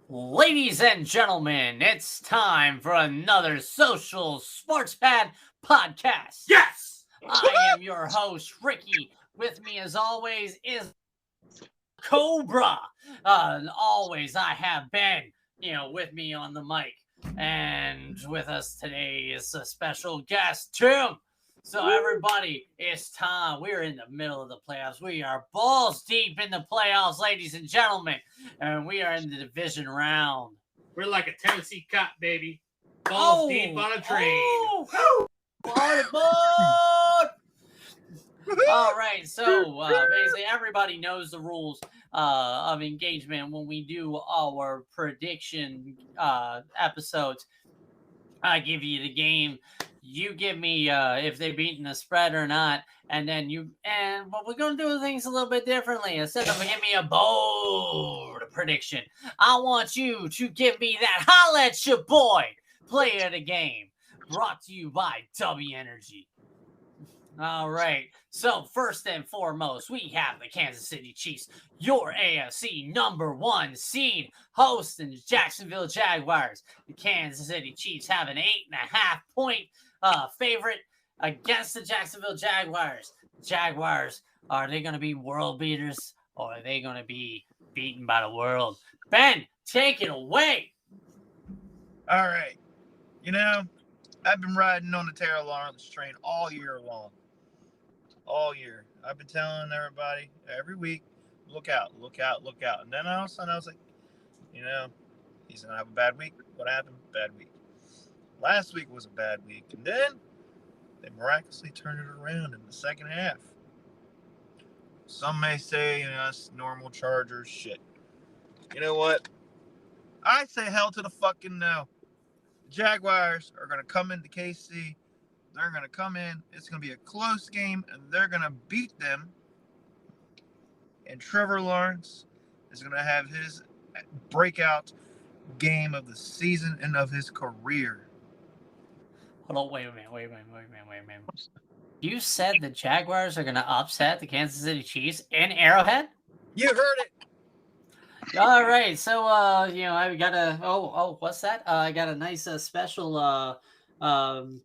Ladies and gentlemen, it's time for another Social Sports Pad podcast. Yes! I am your host, Ricky. With me, as always, is Cobra. Always, I have Ben, with me on the mic. And with us today is a special guest, Tim. So, everybody, it's time. We're in the middle of the playoffs. We are balls deep in the playoffs, ladies and gentlemen. And we are in the division round. We're like a Tennessee cop, baby. Balls deep on a train. On board! All right, so basically everybody knows the rules of engagement when we do our prediction episodes. I give you the game. You give me if they're beating the spread or not, and then but we're gonna do things a little bit differently. Instead of giving me a bold prediction, I want you to give me that holla at your boy player of the game. Brought to you by W Energy. All right. So first and foremost, we have the Kansas City Chiefs, your AFC #1 seed, hosting the Jacksonville Jaguars. The Kansas City Chiefs have an 8.5 point favorite against the Jacksonville Jaguars. Jaguars, are they going to be world beaters or are they going to be beaten by the world? Ben, take it away. All right. I've been riding on the Taylor Lawrence train all year long. All year. I've been telling everybody every week, look out, look out, look out. And then all of a sudden I was like, he's going to have a bad week. What happened? Bad week. Last week was a bad week. And then they miraculously turned it around in the second half. Some may say, it's normal Chargers shit. You know what? I say hell to the fucking no. The Jaguars are going to come into KC. They're going to come in. It's going to be a close game, and they're going to beat them. And Trevor Lawrence is going to have his breakout game of the season and of his career. Hold on, wait a minute. You said the Jaguars are going to upset the Kansas City Chiefs in Arrowhead? You heard it. All right, so I got what's that? I got a nice special and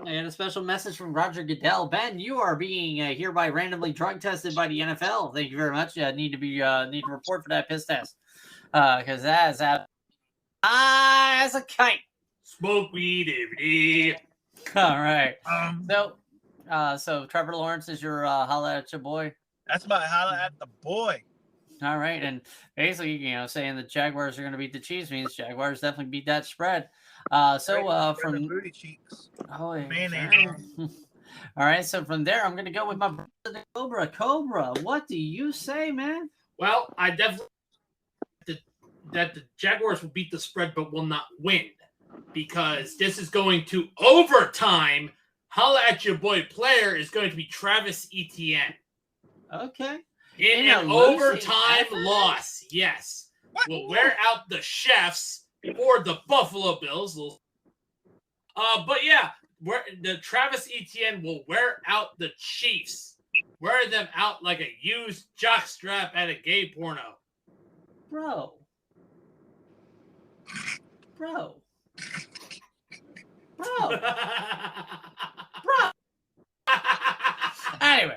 a special message from Roger Goodell. Ben, you are being hereby randomly drug tested by the NFL. Thank you very much. Need to report for that piss test because that's as a kite. Smoke weed every day. All right. So Trevor Lawrence is your holla at your boy. That's my holla at the boy. All right, and basically, saying the Jaguars are going to beat the Chiefs means Jaguars definitely beat that spread. From the booty cheeks. All right, so from there, I'm going to go with my brother Cobra. Cobra, what do you say, man? Well, I definitely that the Jaguars will beat the spread, but will not win because this is going to overtime. Holla at your boy player is going to be Travis Etienne. Okay. In an overtime loss, yes. We'll wear out the chefs for the Buffalo Bills. But yeah, the Travis Etienne will wear out the Chiefs. Wear them out like a used jockstrap at a gay porno. Bro. Anyway.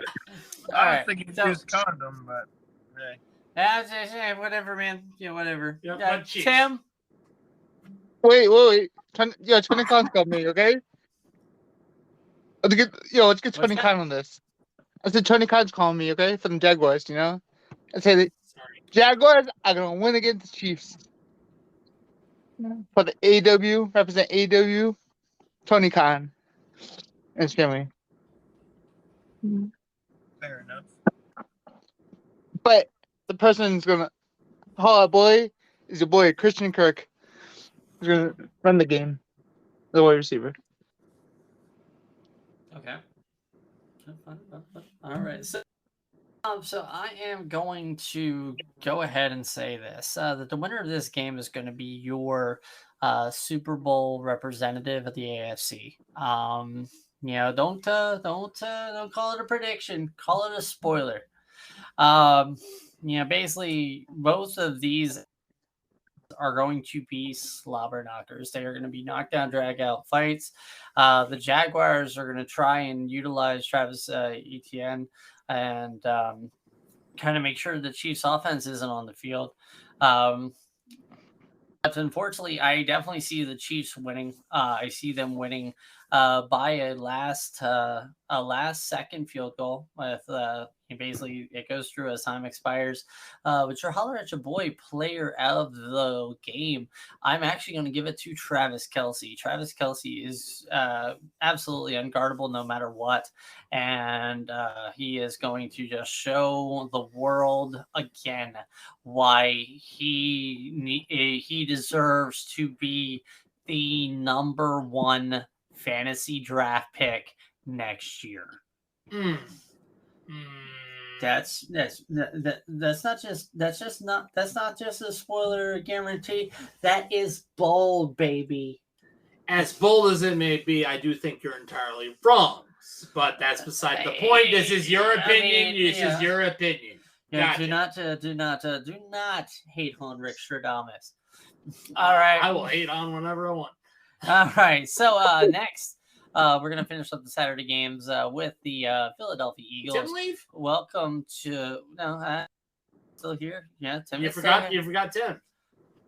I was thinking use condom, but hey. Whatever, man. Whatever. Tim? Wait. Tony Khan's got me, okay? Let's get Tony Khan on this. I said Tony Khan's calling me, okay? For the Jaguars, I said the Jaguars are going to win against the Chiefs. For the AW, represent AW, Tony Khan and his family. Fair enough. But the person who's gonna holla boy is your boy Christian Kirk. He's gonna run the game. The wide receiver. Okay. All right. So I am going to go ahead and say this: that the winner of this game is going to be your Super Bowl representative of the AFC. Don't call it a prediction. Call it a spoiler. Basically, both of these are going to be slobber knockers. They are going to be knockdown, drag out fights. The Jaguars are going to try and utilize Travis Etienne and kind of make sure the Chiefs' offense isn't on the field. But unfortunately, I definitely see the Chiefs winning. I see them winning by a last second field goal. With basically it goes through as time expires. But your holler at your boy player of the game. I'm actually going to give it to Travis Kelce. Travis Kelce is absolutely unguardable no matter what, and he is going to just show the world again why he deserves to be the number one fantasy draft pick next year. That's not just a spoiler guarantee. That is bold, baby. As bold as it may be, I do think you're entirely wrong. But that's beside the point. This is your opinion. This is your opinion. Yeah, Gotcha. do not hate on Rick Stradamus. All right, I will hate on whenever I want. All right, so next, we're gonna finish up the Saturday games with the Philadelphia Eagles. Tim leave? Welcome to still here. Yeah, Tim. You forgot Tim.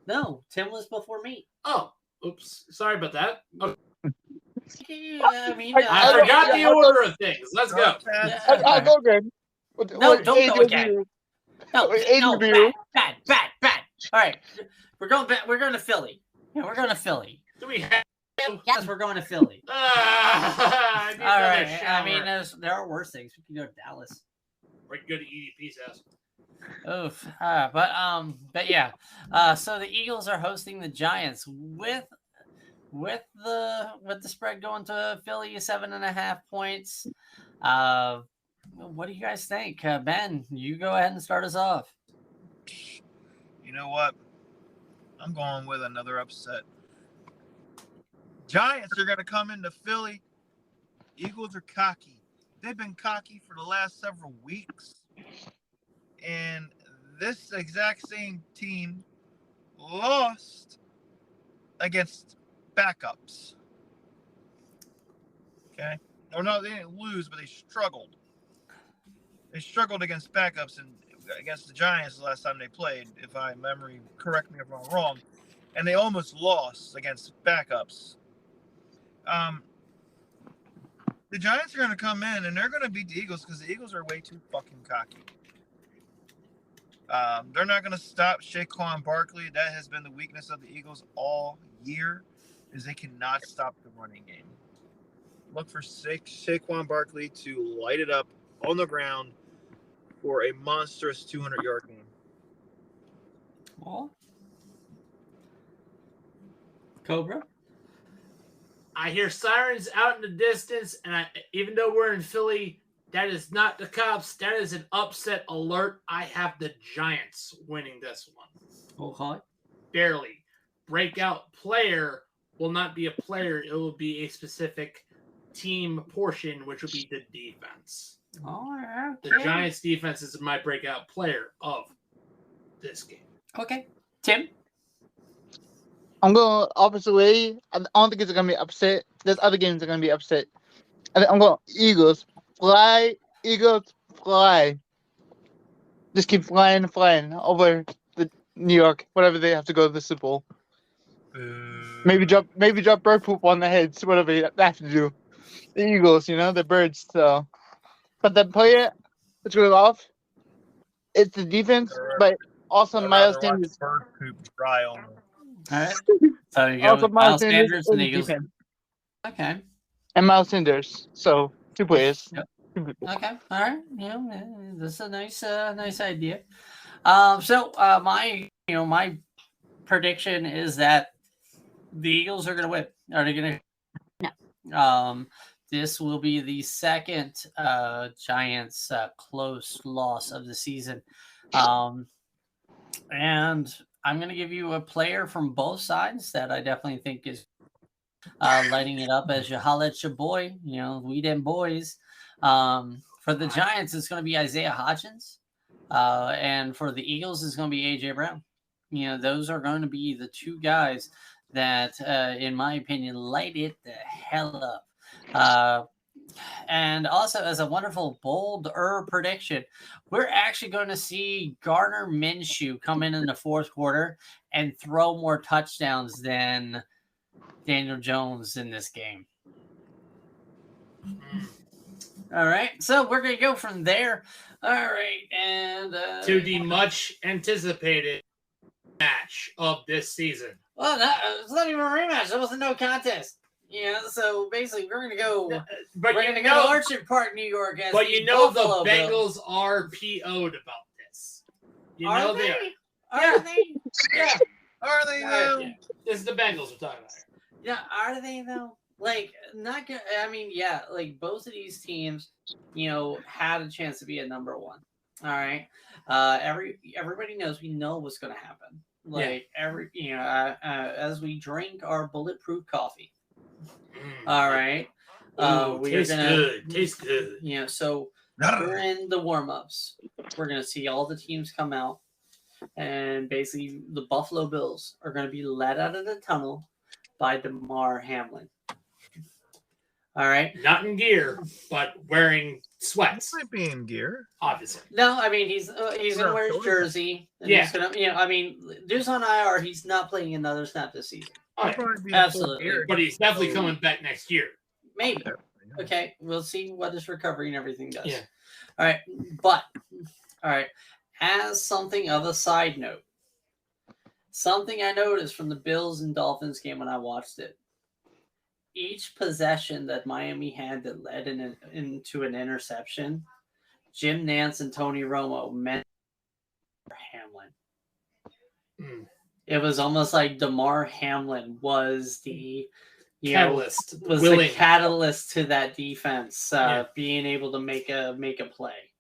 No, Tim was before me. Oh, oops. Sorry about that. Okay. I mean, I forgot the order of things. Let's go. I'll go again. No, don't go again. No, bad. All right, we're going back. We're going to Philly. Yeah, we're going to Philly. Do we have? Yes, we're going to Philly. All right. I mean, there are worse things. We can go to Dallas. Or you can go to EDP's house. Oof. But yeah. So the Eagles are hosting the Giants with the spread going to Philly 7.5 points. What do you guys think? Ben, you go ahead and start us off. You know what? I'm going with another upset. Giants are going to come into Philly. Eagles are cocky. They've been cocky for the last several weeks. And this exact same team lost against backups. Okay? Or no, they didn't lose, but they struggled. They struggled against backups and against the Giants the last time they played, if my memory correct me if I'm wrong. And they almost lost against backups. The Giants are going to come in and they're going to beat the Eagles because the Eagles are way too fucking cocky. They're not going to stop Saquon Barkley. That has been the weakness of the Eagles all year, is they cannot stop the running game. Look for Saquon Barkley to light it up on the ground for a monstrous 200-yard game. Well, Cobra? I hear sirens out in the distance, and even though we're in Philly, that is not the cops. That is an upset alert. I have the Giants winning this one. Okay. Barely. Breakout player will not be a player. It will be a specific team portion, which will be the defense. All right. The Giants defense is my breakout player of this game. Okay. Tim? I'm going opposite way. I don't think it's going to be upset. There's other games that are going to be upset. I'm going Eagles. Fly, Eagles, fly. Just keep flying over the New York, whatever they have to go to the Super Bowl. Maybe drop bird poop on the heads, whatever they have to do. The Eagles, the birds. So, but the player that's going off, it's the defense, but also Miles Sanders. Bird poop dry on them. All right. So you go with Miles Sanders and the Eagles. Defense. Okay. And Miles Sanders. So 2 players. Yep. Okay. All right. Yeah, this is a nice idea. My prediction is that the Eagles are going to win. Are they going to? No. This will be the second Giants close loss of the season. And I'm going to give you a player from both sides that I definitely think is lighting it up as you holla at your boy. We them boys. For the Giants, it's going to be Isaiah Hodgins. And for the Eagles, it's going to be A.J. Brown. those are going to be the two guys that, in my opinion, light it the hell up. And also, as a wonderful bolder prediction, we're actually going to see Gardner Minshew come in the fourth quarter and throw more touchdowns than Daniel Jones in this game. All right, so we're going to go from there. All right, and to the much anticipated match of this season. Well, it's not even a rematch. It was a no contest. So basically, we're gonna go. But we're gonna go to Orchard Park, New York. But the Bengals are PO'd about this. Are they? Are they? Yeah. Are they though? Yeah. This is the Bengals we're talking about here. Yeah, are they though? Like, not good. I mean, yeah, like both of these teams, had a chance to be a number one. All right. Everybody knows we know what's gonna happen. Like as we drink our bulletproof coffee. All right. Tastes good. So we're in the warm-ups. We're gonna see all the teams come out, and basically the Buffalo Bills are gonna be led out of the tunnel by Damar Hamlin. All right. Not in gear, but wearing sweats. He might be in gear. Obviously. No, I mean he's gonna wear his jersey. And he's gonna, Deuce on IR. He's not playing another snap this season. Oh, absolutely. But he's definitely coming back next year. Maybe. Okay, we'll see what his recovery and everything does. Yeah. All right, but as something of a side note, something I noticed from the Bills and Dolphins game when I watched it. Each possession that Miami had that led into an interception, Jim Nantz and Tony Romo meant Hamlin. It was almost like Damar Hamlin was the catalyst, the catalyst to that defense being able to make a play.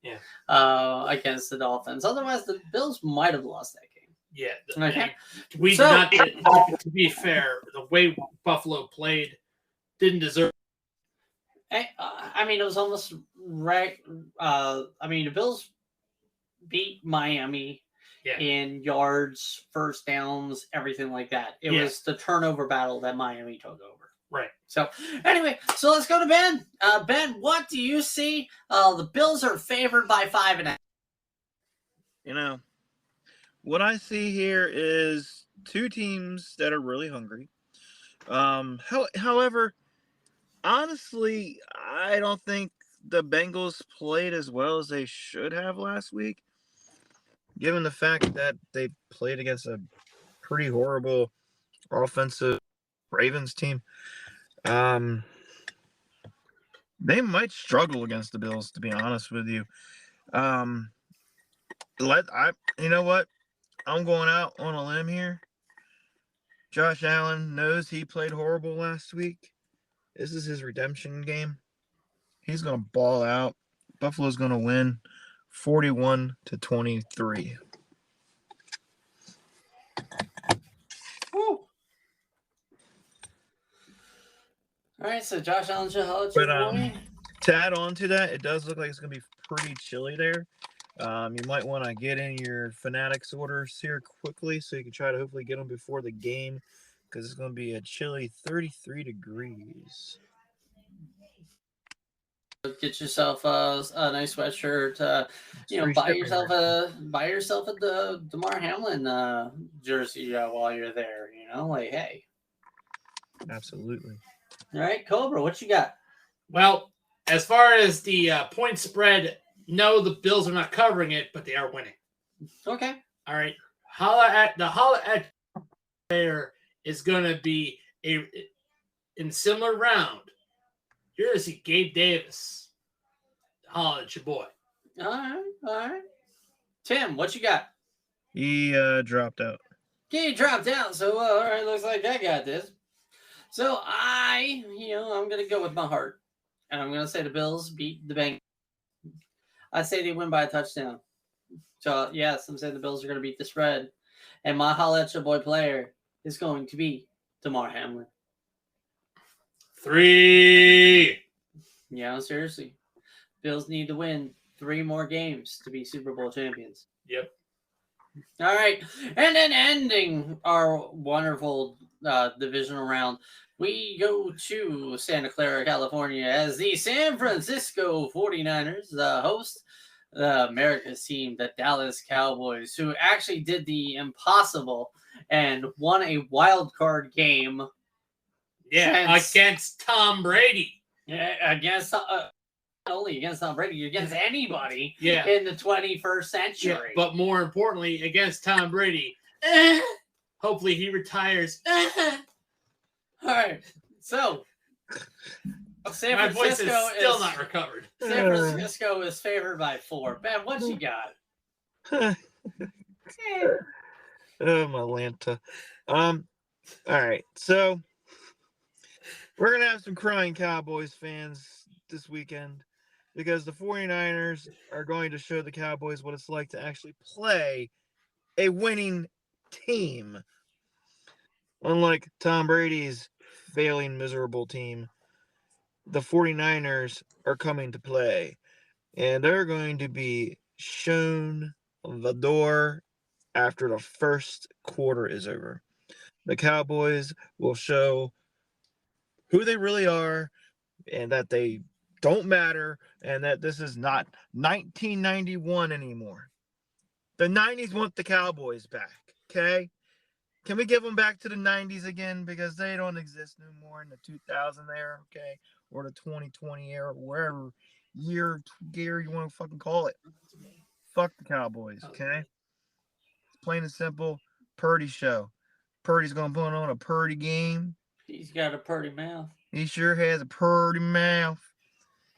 Against the Dolphins. Otherwise, the Bills might have lost that game. Yeah. Okay. To be fair, the way Buffalo played didn't deserve. I mean, it was almost right. The Bills beat Miami in yards, first downs, everything like that. It was the turnover battle that Miami took over. Right. So, anyway, let's go to Ben. Ben, what do you see? The Bills are favored by 5.5. What I see here is two teams that are really hungry. However, honestly, I don't think the Bengals played as well as they should have last week, given the fact that they played against a pretty horrible offensive Ravens team. They might struggle against the Bills, to be honest with you. You know what? I'm going out on a limb here. Josh Allen knows he played horrible last week. This is his redemption game. He's going to ball out. Buffalo's going to win 41-23. Woo. All right, so Josh Allen should hold your boy. To add on to that, it does look like it's going to be pretty chilly there. You might want to get in your Fanatics orders here quickly so you can try to hopefully get them before the game, because it's going to be a chilly 33 degrees. Get yourself a nice sweatshirt. Buy yourself a the Damar Hamlin jersey while you're there. Hey. Absolutely. All right, Cobra, what you got? Well, as far as the point spread, no, the Bills are not covering it, but they are winning. Okay. All right. Holla at player is going to be in similar round. You're going to see Gabe Davis. Holla at your boy. All right. Tim, what you got? He dropped out. He dropped out, so all right, looks like I got this. So I'm going to go with my heart, and I'm going to say the Bills beat the Bengals. I say they win by a touchdown. So, yes, I'm saying the Bills are going to beat the spread. And my holla at your boy player is going to be Damar Hamlin. 3. Yeah, seriously. Bills need to win 3 more games to be Super Bowl champions. Yep. All right. And then ending our wonderful divisional round, we go to Santa Clara, California, as the San Francisco 49ers host the America's team, the Dallas Cowboys, who actually did the impossible and won a wild card game. Yeah, against Tom Brady. Yeah, against not only against Tom Brady, against anybody Yeah. in the 21st century. Yeah, but more importantly, against Tom Brady. Hopefully he retires. All right, so San My Francisco voice is still not recovered. San Francisco is favored by 4. Ben, what you got? Oh, my Lanta. All right, so we're gonna have some crying Cowboys fans this weekend because the 49ers are going to show the Cowboys what it's like to actually play a winning team. Unlike Tom Brady's failing, miserable team, the 49ers are coming to play, and they're going to be shown the door after the first quarter is over. The Cowboys will show who they really are and that they don't matter and that this is not 1991 anymore. The 90s want the Cowboys back, okay? Can we give them back to the 90s again because they don't exist no more in the 2000 era, okay? Or the 2020 era, wherever year you want to fucking call it. Fuck the Cowboys, okay? Plain and simple, Purdy show. Purdy's going to put on a Purdy game. He's got a pretty mouth. He sure has a Purdy mouth.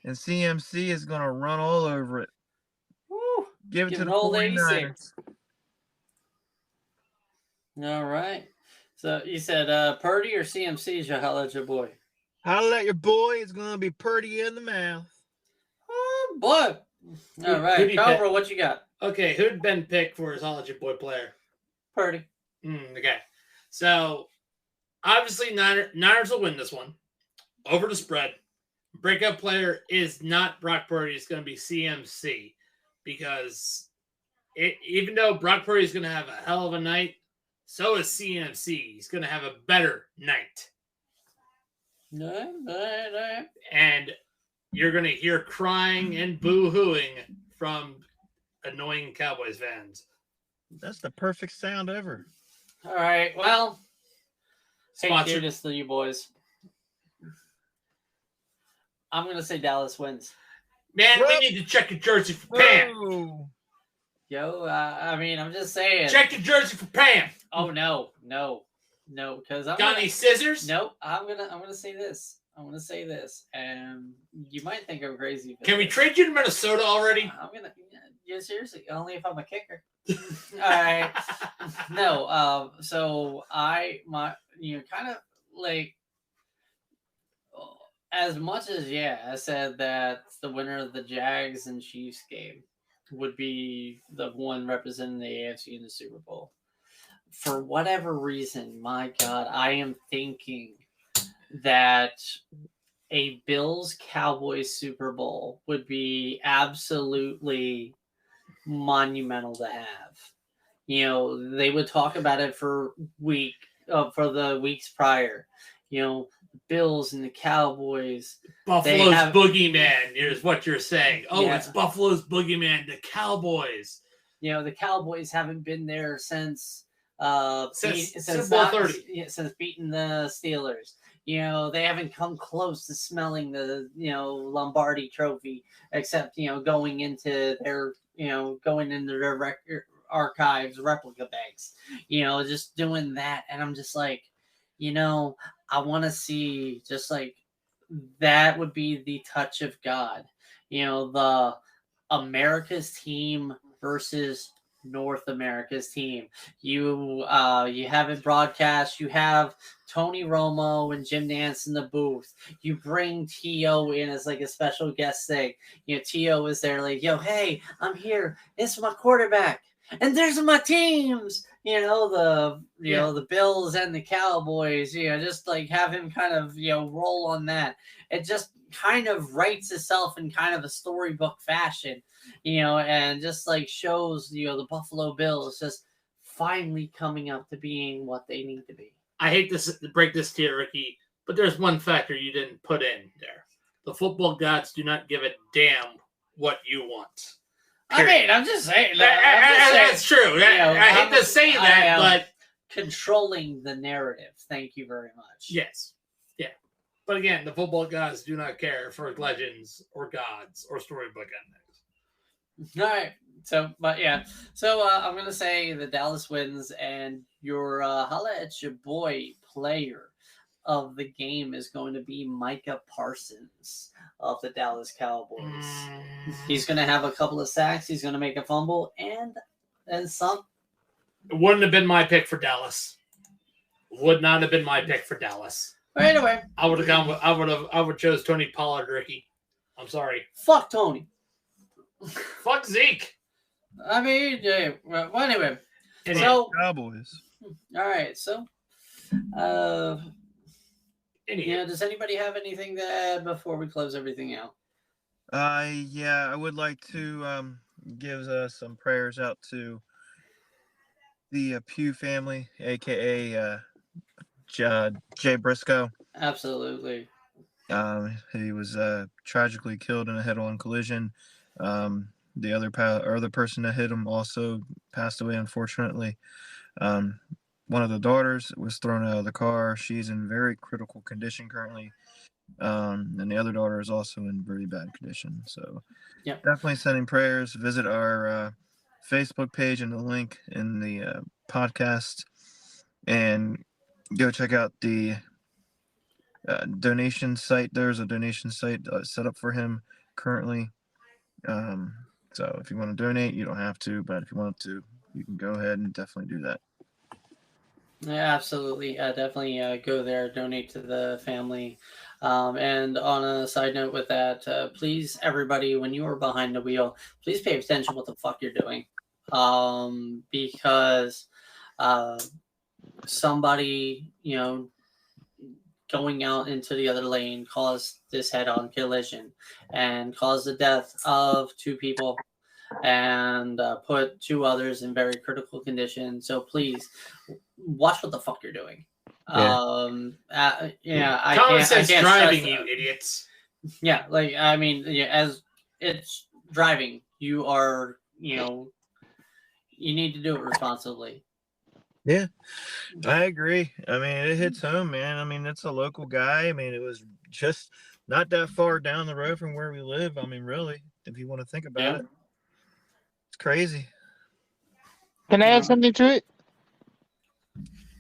And CMC is going to run all over it. Woo. Give it to the 49ers. All right. So you said Purdy or CMC should holler at your boy? Holler at your boy. It's going to be Purdy in the mouth. Oh, boy. All right. Cobra, what you got? Okay, who'd Ben pick for his holler at your boy player? Purdy. Okay. So, obviously, Niners will win this one. Over the spread. Breakout player is not Brock Purdy. It's going to be CMC. Because even though Brock Purdy is going to have a hell of a night, so is CMC. He's going to have a better night. No. And you're going to hear crying and boo-hooing from annoying Cowboys fans. That's the perfect sound ever. All right. Well, Sponsor. hey, this to you boys. I'm going to say Dallas wins. Man, we need to check your jersey for Pam. Whoa. Yo, I mean, I'm just saying. Check your jersey for Pam. Oh, no, because I'm Got any scissors? Nope. I'm gonna say this. And you might think I'm crazy. Can we trade you to Minnesota already? Yeah, seriously, only if I'm a kicker. All right. No. So kind of like, as much as I said that the winner of the Jags and Chiefs game would be the one representing the AFC in the Super Bowl. For whatever reason, my God, I am thinking that a Bills-Cowboys Super Bowl would be absolutely monumental to have. You know, they would talk about it for the weeks prior. You know, the Bills and the Cowboys. Buffalo's boogeyman is what you're saying. Oh, it's Buffalo's boogeyman, the Cowboys. You know, the Cowboys haven't been there since Super Bowl 30. Since beating the Steelers. You know, they haven't come close to smelling the, Lombardi trophy, except, going into their archives, replica banks, just doing that. And I'm just like, I want to see just like that would be the touch of God, the America's team versus North America's team. You have it broadcast. You have Tony Romo and Jim Nantz in the booth. You bring T.O. in as like a special guest thing. T.O. is there like, yo, hey, I'm here. It's my quarterback. And there's my teams. The Bills and the Cowboys. Just like have him kind of roll on that. It just kind of writes itself in kind of a storybook fashion. And just like shows, the Buffalo Bills just finally coming up to being what they need to be. I hate to break this to you, Ricky, but there's one factor you didn't put in there. The football gods do not give a damn what you want. Period. I mean, I'm just saying. That's true. I hate to say that, but controlling the narrative. Thank you very much. Yes. Yeah. But again, the football gods do not care for legends or gods or storybook endings. All right. So, but yeah. So I'm going to say the Dallas wins, and your holla at your boy player of the game is going to be Micah Parsons of the Dallas Cowboys. He's going to have a couple of sacks. He's going to make a fumble and some. It wouldn't have been my pick for Dallas. Would not have been my pick for Dallas. But anyway, I would have chose Tony Pollard, Ricky. I'm sorry. Fuck Tony. Fuck Zeke. I mean, yeah. Well, anyway. So Cowboys. All right. So, does anybody have anything to add before we close everything out? Yeah, I would like to give some prayers out to the Pugh family, aka Jay Briscoe. Absolutely. He was tragically killed in a head-on collision. The other person that hit him also passed away, unfortunately. One of the daughters was thrown out of the car. She's in very critical condition currently. And the other daughter is also in very bad condition. So definitely sending prayers. Visit our Facebook page and the link in the podcast. And go check out the donation site. There's a donation site set up for him currently. So if you want to donate, you don't have to. But if you want to, you can go ahead and definitely do that. Yeah, absolutely. Definitely go there, donate to the family. And on a side note with that, please, everybody, when you are behind the wheel, please pay attention what the fuck you're doing. Because somebody, going out into the other lane caused this head-on collision and caused the death of 2 people and put 2 others in very critical condition. So please watch what the fuck you're doing. Common sense driving, you idiots. Yeah, as it's driving, you are, you need to do it responsibly. Yeah, I agree. I mean, it hits home, man. I mean, it's a local guy. I mean, it was just not that far down the road from where we live. I mean, really, if you want to think about it, it's crazy. Can I add something to it?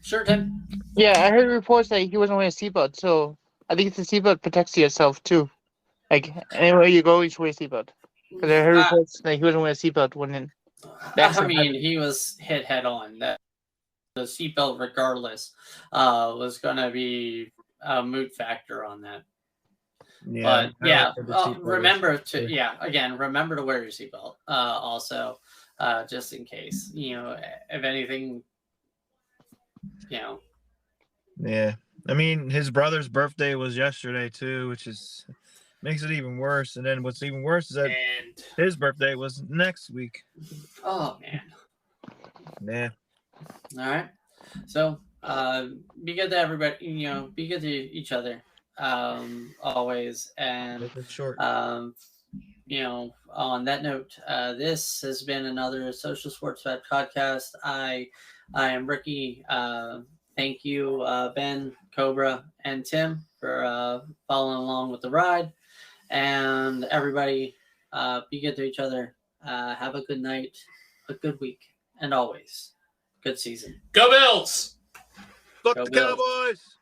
Sure, Tim. Yeah, I heard reports that he wasn't wearing a seatbelt, so I think the seatbelt protects yourself too. Like anywhere you go, you should wear a seatbelt. Because I heard reports that he wasn't wearing a seatbelt when. He was hit head on. That the seatbelt, regardless, was going to be a moot factor on that. Yeah, but remember to wear your seatbelt. Also, just in case, if anything, Yeah, I mean, his brother's birthday was yesterday too, which makes it even worse. And then what's even worse is that his birthday was next week. Oh man. Yeah. All right. So, be good to everybody. Be good to each other. Always. And short. On that note, this has been another Social Sports Vet podcast. I am Ricky. Thank you, Ben, Cobra, and Tim for following along with the ride. And everybody, be good to each other. Have a good night, a good week, and always good season. Go Bills! Fuck the Cowboys!